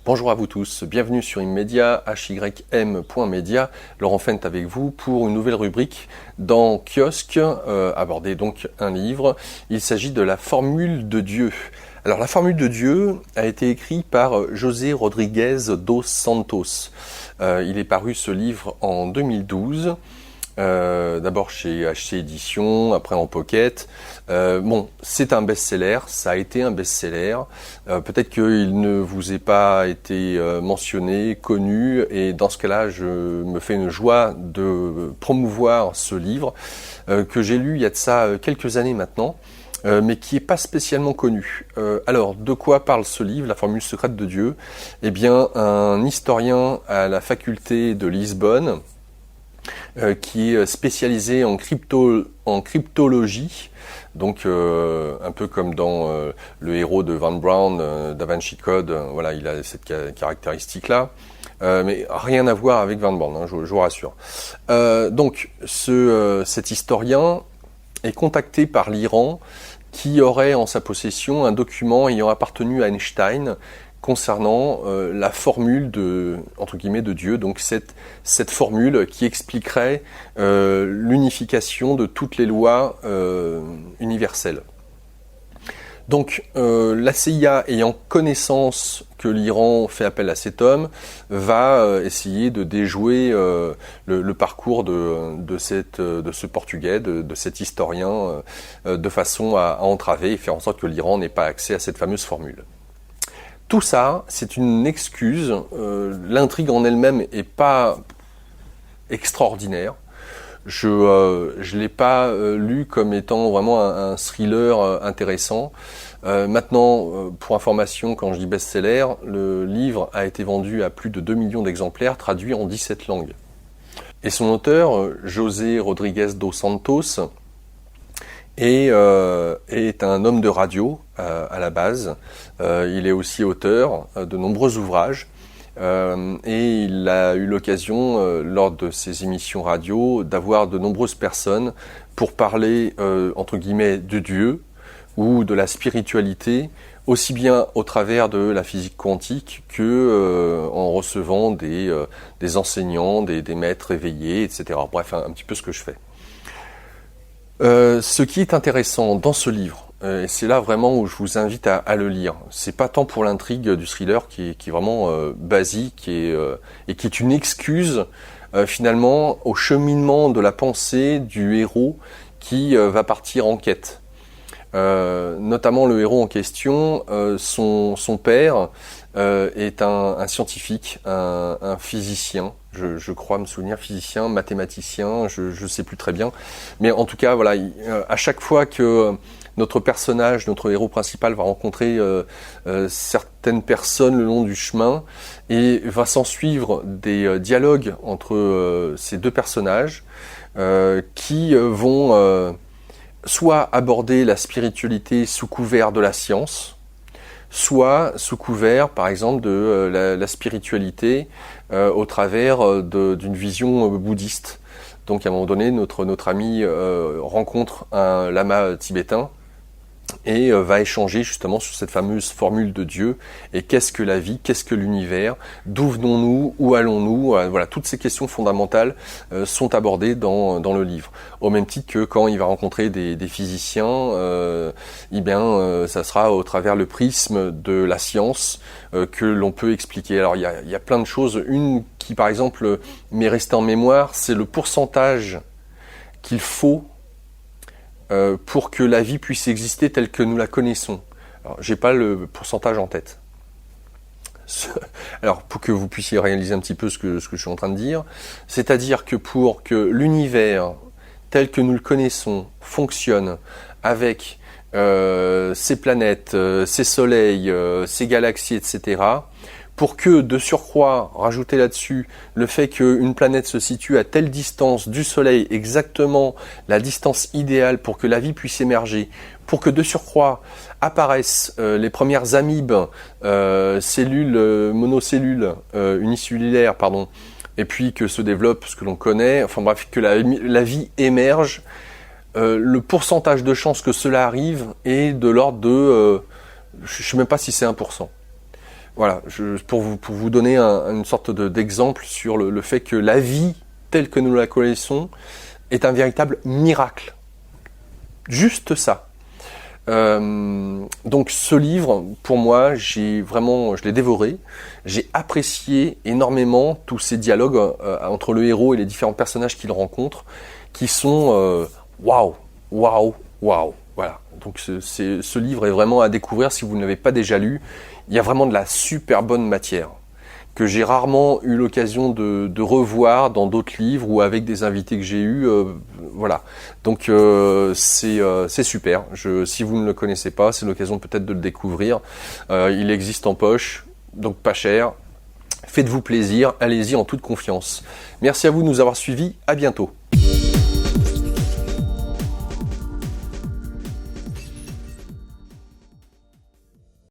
Bonjour à vous tous, bienvenue sur Immedia, HYM.media. Laurent Fent avec vous pour une nouvelle rubrique dans Kiosque, aborder donc un livre. Il s'agit de la Formule de Dieu. Alors la Formule de Dieu a été écrite par José Rodrigues dos Santos. Il est paru ce livre en 2012. D'abord chez HC Éditions, après en Pocket. C'est un best-seller, ça a été un best-seller. Peut-être qu'il ne vous ait pas été mentionné, connu, et dans ce cas-là, je me fais une joie de promouvoir ce livre que j'ai lu il y a de ça quelques années maintenant, mais qui n'est pas spécialement connu. Alors, de quoi parle ce livre, La Formule secrète de Dieu ? Eh bien, un historien à la faculté de Lisbonne, qui est spécialisé en cryptologie, donc un peu comme dans le héros de Van Braun, Da Vinci Code, voilà, il a cette caractéristique-là, mais rien à voir avec Van Braun, hein, je vous rassure. Donc cet historien est contacté par l'Iran, qui aurait en sa possession un document ayant appartenu à Einstein, concernant la formule de, entre guillemets, de Dieu, donc cette formule qui expliquerait l'unification de toutes les lois universelles. Donc la CIA, ayant connaissance que l'Iran fait appel à cet homme, va essayer de déjouer le parcours de ce Portugais, de cet historien, de façon à entraver et faire en sorte que l'Iran n'ait pas accès à cette fameuse formule. Tout ça, c'est une excuse. L'intrigue en elle-même est pas extraordinaire. Je l'ai pas lu comme étant vraiment un thriller intéressant. Maintenant, pour information, quand je dis best-seller, le livre a été vendu à plus de 2 millions d'exemplaires, traduit en 17 langues. Et son auteur, José Rodrigues dos Santos, est un homme de radio à la base. Il est aussi auteur de nombreux ouvrages et il a eu l'occasion, lors de ses émissions radio, d'avoir de nombreuses personnes pour parler, entre guillemets, de Dieu ou de la spiritualité, aussi bien au travers de la physique quantique que en recevant des enseignants, des maîtres éveillés, etc. Bref, un petit peu ce que je fais. Ce qui est intéressant dans ce livre, et c'est là vraiment où je vous invite à le lire, c'est pas tant pour l'intrigue du thriller qui est vraiment basique et qui est une excuse finalement au cheminement de la pensée du héros qui va partir en quête. Notamment le héros en question, son père est un scientifique, un physicien, je crois me souvenir, physicien, mathématicien, je sais plus très bien, mais en tout cas voilà, à chaque fois que notre personnage, notre héros principal va rencontrer certaines personnes le long du chemin, et va s'en suivre des dialogues entre ces deux personnages qui vont soit aborder la spiritualité sous couvert de la science, soit sous couvert, par exemple, de la spiritualité au travers d'une vision bouddhiste. Donc, à un moment donné, notre ami rencontre un lama tibétain et va échanger justement sur cette fameuse formule de Dieu. Et qu'est-ce que la vie, qu'est-ce que l'univers, d'où venons-nous, où allons-nous, voilà, toutes ces questions fondamentales sont abordées dans le livre. Au même titre que quand il va rencontrer des physiciens, ça sera au travers le prisme de la science que l'on peut expliquer. Alors il y a plein de choses. Une qui par exemple m'est restée en mémoire, c'est le pourcentage qu'il faut pour que la vie puisse exister telle que nous la connaissons. Alors, j'ai pas le pourcentage en tête. Alors, pour que vous puissiez réaliser un petit peu ce que je suis en train de dire, c'est-à-dire que pour que l'univers tel que nous le connaissons fonctionne avec ses planètes, ses soleils, ses galaxies, etc., pour que, de surcroît, rajouter là-dessus le fait qu'une planète se situe à telle distance du Soleil, exactement la distance idéale pour que la vie puisse émerger, pour que, de surcroît, apparaissent les premières amibes, cellules, monocellules, unicellulaires, et puis que se développe ce que l'on connaît, enfin bref, que la vie émerge, le pourcentage de chances que cela arrive est de l'ordre de, je ne sais même pas si c'est 1%. Voilà, pour vous donner une sorte d'exemple sur le fait que la vie telle que nous la connaissons est un véritable miracle. Juste ça. Donc ce livre, pour moi, je l'ai dévoré. J'ai apprécié énormément tous ces dialogues entre le héros et les différents personnages qu'il rencontre, qui sont waouh, waouh, waouh. Voilà. Donc ce livre est vraiment à découvrir si vous ne l'avez pas déjà lu. Il y a vraiment de la super bonne matière que j'ai rarement eu l'occasion de revoir dans d'autres livres ou avec des invités que j'ai eus. Voilà. Donc c'est super. Si vous ne le connaissez pas, c'est l'occasion peut-être de le découvrir. Il existe en poche, donc pas cher. Faites-vous plaisir, allez-y en toute confiance. Merci à vous de nous avoir suivis. À bientôt.